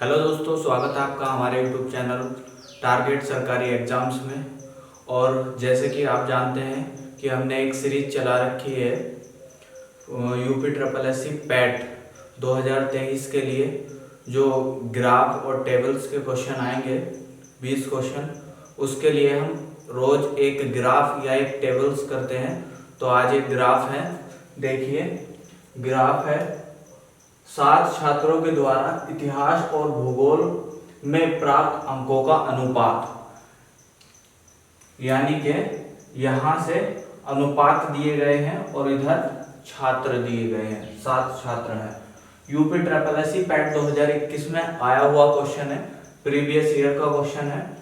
Hello दोस्तों, स्वागत है आपका हमारे यूट्यूब चैनल टारगेट सरकारी एग्ज़ाम्स में। और जैसे कि आप जानते हैं कि हमने एक सीरीज चला रखी है UP triple S C PET 2023 के लिए, जो ग्राफ और टेबल्स के क्वेश्चन आएंगे 20 क्वेश्चन। उसके लिए हम रोज़ एक ग्राफ या एक टेबल्स करते हैं। तो आज एक ग्राफ है, देखिए ग्राफ है 7 छात्रों के द्वारा इतिहास और भूगोल में प्राप्त अंकों का अनुपात, यानी कि यहाँ से अनुपात दिए गए हैं और इधर छात्र दिए गए हैं। 7 छात्र हैं। UP triple S C PET 2021 में आया हुआ क्वेश्चन है, प्रीवियस ईयर का क्वेश्चन है।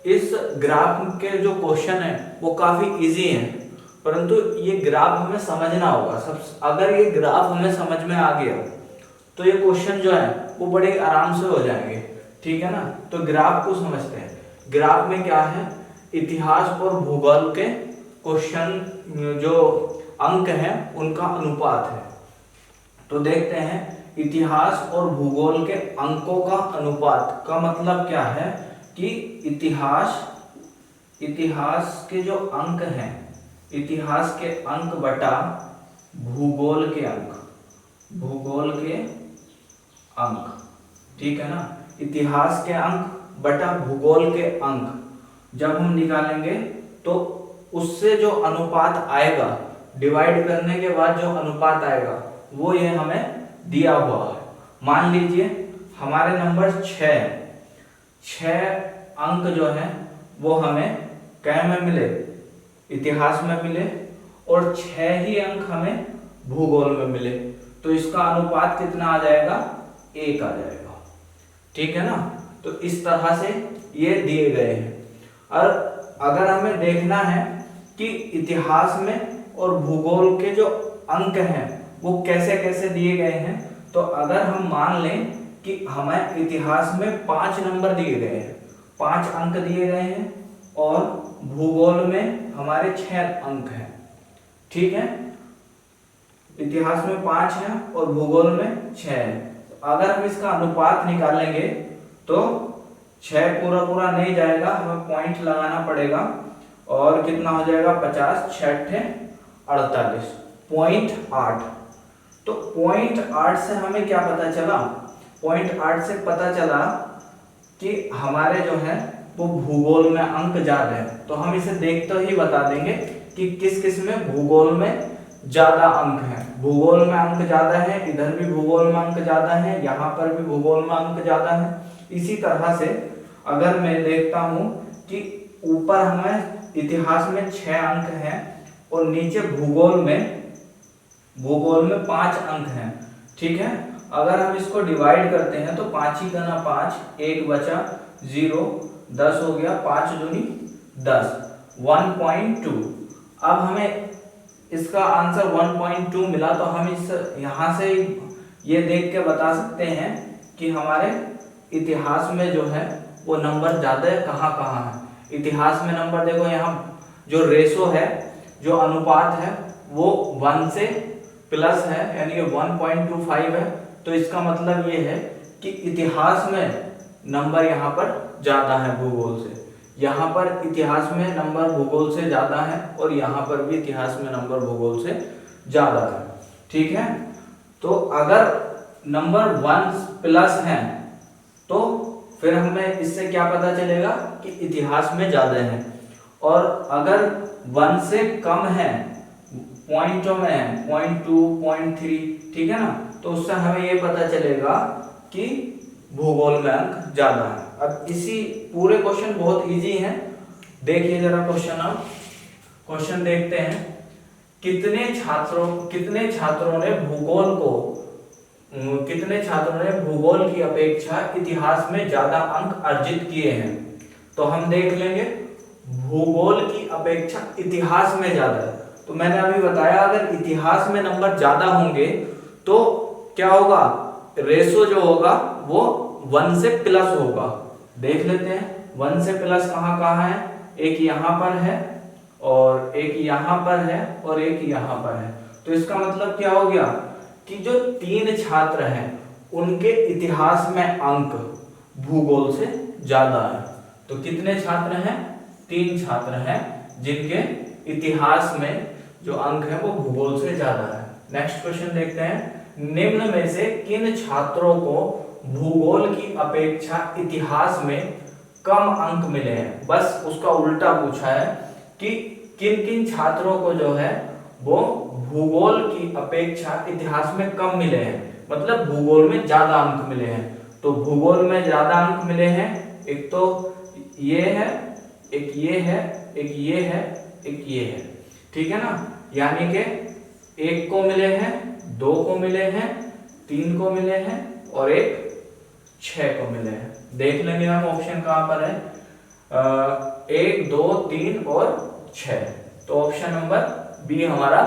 इस ग्राफ के जो क्वेश्चन है वो काफी इजी हैं, परंतु ये ग्राफ हमें समझना होगा। अगर ये ग्राफ हमें समझ में आ गया तो ये क्वेश्चन जो है वो बड़े आराम से हो जाएंगे, ठीक है ना। तो ग्राफ को समझते हैं। ग्राफ में क्या है, इतिहास और भूगोल के क्वेश्चन जो अंक हैं उनका अनुपात है। तो देखते हैं इतिहास और भूगोल के अंकों का अनुपात का मतलब क्या है कि इतिहास के जो अंक हैं, इतिहास के अंक बटा भूगोल के अंक, ठीक है ना। इतिहास के अंक बटा भूगोल के अंक जब हम निकालेंगे तो उससे जो अनुपात आएगा, डिवाइड करने के बाद जो अनुपात आएगा वो ये हमें दिया हुआ है। मान लीजिए हमारे नंबर 6 अंक जो है वो हमें क्या में मिले, इतिहास में मिले, और 6 ही अंक हमें भूगोल में मिले। तो इसका अनुपात कितना आ जाएगा, 1 आ जाएगा, ठीक है ना। तो इस तरह से ये दिए गए हैं। और अगर हमें देखना है कि इतिहास में और भूगोल के जो अंक हैं वो कैसे कैसे दिए गए हैं, तो अगर हम मान लें कि हमें इतिहास में 5 नंबर दिए गए हैं, 5 अंक दिए गए हैं, और भूगोल में हमारे 6 अंक हैं, ठीक है। इतिहास में 5 है और भूगोल में 6 है। तो अगर हम इसका अनुपात निकालेंगे तो 6 पूरा नहीं जाएगा, हमें पॉइंट लगाना पड़ेगा। और कितना हो जाएगा, 50, 6 48, 0.8। तो 0.8 से हमें क्या पता चला, 0.8 से पता चला कि हमारे जो है वो भूगोल में अंक ज्यादा है। तो हम इसे देखते ही बता देंगे कि किस किस में भूगोल में ज्यादा अंक हैं। भूगोल में अंक ज्यादा है, इधर भी भूगोल में अंक ज्यादा है, यहाँ पर भी भूगोल में अंक ज्यादा है। इसी तरह से अगर मैं देखता हूँ कि ऊपर हमें इतिहास में 6 अंक हैं और नीचे भूगोल में 5 अंक हैं, ठीक है। अगर हम इसको डिवाइड करते हैं तो 5 ही गुना 5, 1 बचा 0, 10 हो गया, 5 दूनी 10, 1.2। अब हमें इसका आंसर 1.2 मिला। तो हम इस यहाँ से ये देख के बता सकते हैं कि हमारे इतिहास में जो है वो नंबर ज्यादा है, कहाँ कहाँ है। इतिहास में नंबर देखो, यहाँ जो रेशो है, जो अनुपात है वो 1 से प्लस है, यानी कि 1.25 है। तो इसका मतलब ये है कि इतिहास में नंबर यहाँ पर ज्यादा है भूगोल से। यहाँ पर इतिहास में नंबर भूगोल से ज्यादा है और यहाँ पर भी इतिहास में नंबर भूगोल से ज्यादा है, ठीक है। तो अगर नंबर 1 प्लस है तो फिर हमें इससे क्या पता चलेगा कि इतिहास में ज्यादा है। और अगर 1 से कम है, पॉइंटों में है, 0.2, 0.3, ठीक है ना, तो उससे हमें ये पता चलेगा कि भूगोल में अंक ज्यादा है। अब इसी पूरे क्वेश्चन बहुत इजी हैं, देखिए जरा क्वेश्चन। अब क्वेश्चन देखते हैं, कितने छात्रों ने भूगोल की अपेक्षा इतिहास में ज्यादा अंक अर्जित किए हैं। तो हम देख लेंगे भूगोल की अपेक्षा इतिहास में ज्यादा है। तो मैंने अभी बताया अगर इतिहास में नंबर ज्यादा होंगे तो क्या होगा, रेशो जो होगा वो 1 से प्लस होगा। देख लेते हैं 1 से प्लस कहाँ कहाँ है, एक यहाँ पर है और एक यहाँ पर है और एक यहाँ पर है। तो इसका मतलब क्या हो गया कि जो 3 छात्र हैं उनके इतिहास में अंक भूगोल से ज्यादा है। तो कितने छात्र हैं? 3 छात्र हैं जिनके इतिहास में जो अंक है वो भूगोल से ज्यादा है। नेक्स्ट क्वेश्चन देखते हैं, निम्न में से किन छात्रों को भूगोल की अपेक्षा इतिहास में कम अंक मिले हैं? बस उसका उल्टा पूछा है कि किन किन छात्रों को जो है वो भूगोल की अपेक्षा इतिहास में कम मिले हैं, मतलब भूगोल में ज्यादा अंक मिले हैं। तो भूगोल में ज्यादा अंक मिले हैं, एक तो ये है, एक ये है, एक ये है, एक ये है, ठीक है ना। यानी कि 1 को मिले हैं, 2 को मिले हैं, 3 को मिले हैं और एक 6 को मिले हैं। देख लेंगे हम ऑप्शन कहां पर है, 1, 2, 3 और 6। तो ऑप्शन नंबर बी हमारा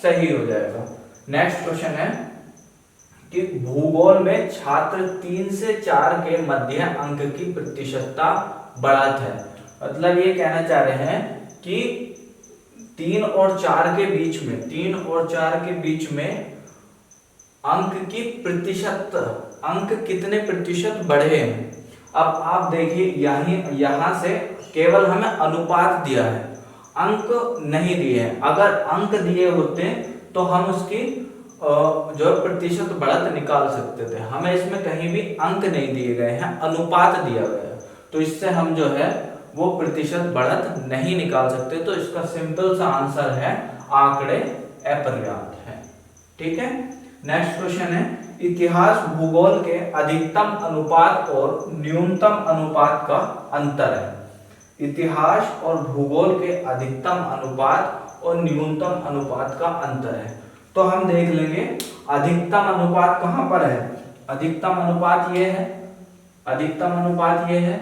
सही हो जाएगा। नेक्स्ट क्वेश्चन है कि भूगोल में छात्र 3 से 4 के मध्य अंक की प्रतिशतता बढ़त है। मतलब ये कहना चाह रहे हैं कि 3 और 4 के बीच में, 3 और 4 के बीच में अंक की प्रतिशत, अंक कितने प्रतिशत बढ़े हैं। अब आप देखिए यहां से केवल हमें अनुपात दिया है, अंक नहीं दिए हैं। अगर अंक दिए होते तो हम उसकी जो प्रतिशत बढ़त निकाल सकते थे। हमें इसमें कहीं भी अंक नहीं दिए गए हैं, अनुपात दिया गया है, तो इससे हम जो है वो प्रतिशत बढ़त नहीं निकाल सकते। तो इसका सिंपल सा आंसर है आंकड़े अपर्याप्त है। ठीक है। नेक्स्ट क्वेश्चन है, इतिहास भूगोल के अधिकतम अनुपात और न्यूनतम अनुपात का अंतर है। इतिहास और भूगोल के अधिकतम अनुपात और न्यूनतम अनुपात का अंतर है। तो हम देख लेंगे अधिकतम अनुपात कहां पर है। अधिकतम अनुपात ये है, अधिकतम अनुपात ये है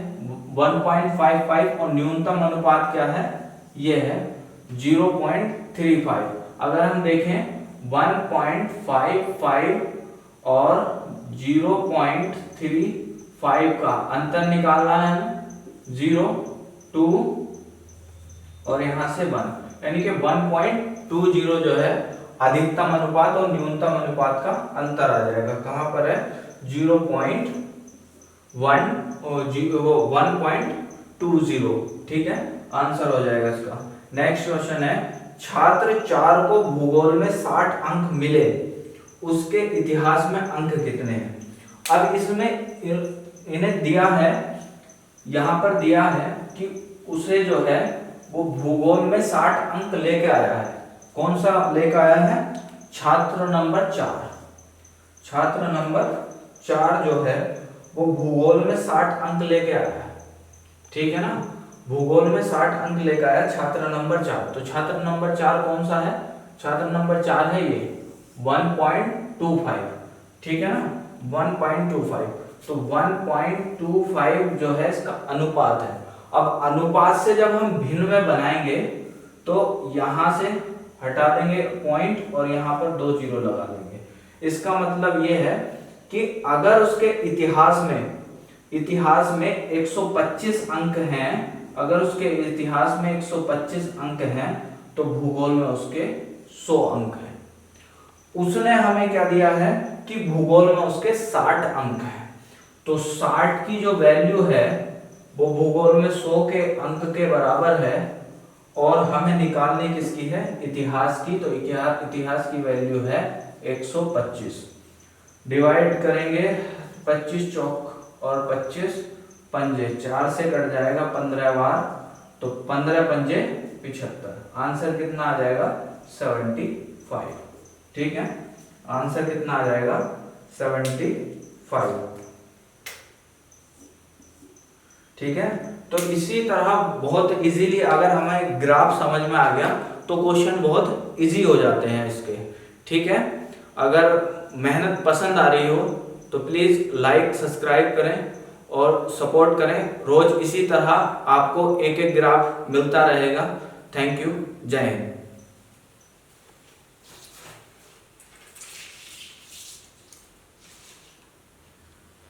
1.55 और न्यूनतम अनुपात क्या है, ये है 0.35। अगर हम देखें 1.55 और 0.35 का अंतर निकालना है, 0, 2 और यहां से 1, यानी कि 1.20 जो है अधिकतम अनुपात और न्यूनतम अनुपात का अंतर आ जाएगा। कहां पर है, 1.20। ठीक है, आंसर हो जाएगा इसका। नेक्स्ट क्वेश्चन है, छात्र 4 को भूगोल में 60 अंक मिले, उसके इतिहास में अंक कितने हैं। अब इसमें इन्हें दिया है, यहां पर दिया है कि उसे जो है वो भूगोल में 60 अंक लेके आया है। कौन सा लेकर आया है, छात्र नंबर 4। छात्र नंबर 4 जो है वो भूगोल में 60 अंक लेके आया है। ठीक है ना, भूगोल में 60 अंक लेकर आया छात्र नंबर 4। तो छात्र नंबर 4 कौन सा है, छात्र नंबर 4 है ये 1.25। ठीक है ना, 1.25। तो 1.25 जो है इसका अनुपात है। अब अनुपात से जब हम भिन्न में बनाएंगे तो यहां से हटा देंगे पॉइंट और यहाँ पर 2 जीरो लगा देंगे। इसका मतलब ये है कि अगर उसके इतिहास में 125 अंक हैं, अगर उसके इतिहास में 125 अंक हैं तो भूगोल में उसके 100 अंक हैं। उसने हमें क्या दिया है कि भूगोल में उसके 60 अंक हैं। तो 60 की जो वैल्यू है वो भूगोल में 100 के अंक के बराबर है और हमें निकालनी किसकी है, इतिहास की। तो इतिहास की वैल्यू है 125। डिवाइड करेंगे 25 चौक और 25 पंजे, 4 से कट जाएगा 15 बार, तो 15 पंजे 75। आंसर कितना आ जाएगा, 75। ठीक है, आंसर कितना आ जाएगा, 75। ठीक है। तो इसी तरह बहुत इजीली अगर हमें ग्राफ समझ में आ गया तो क्वेश्चन बहुत इजी हो जाते हैं इसके। ठीक है, अगर मेहनत पसंद आ रही हो तो प्लीज लाइक सब्सक्राइब करें और सपोर्ट करें। रोज इसी तरह आपको एक एक ग्राफ मिलता रहेगा। थैंक यू, जय हिंद।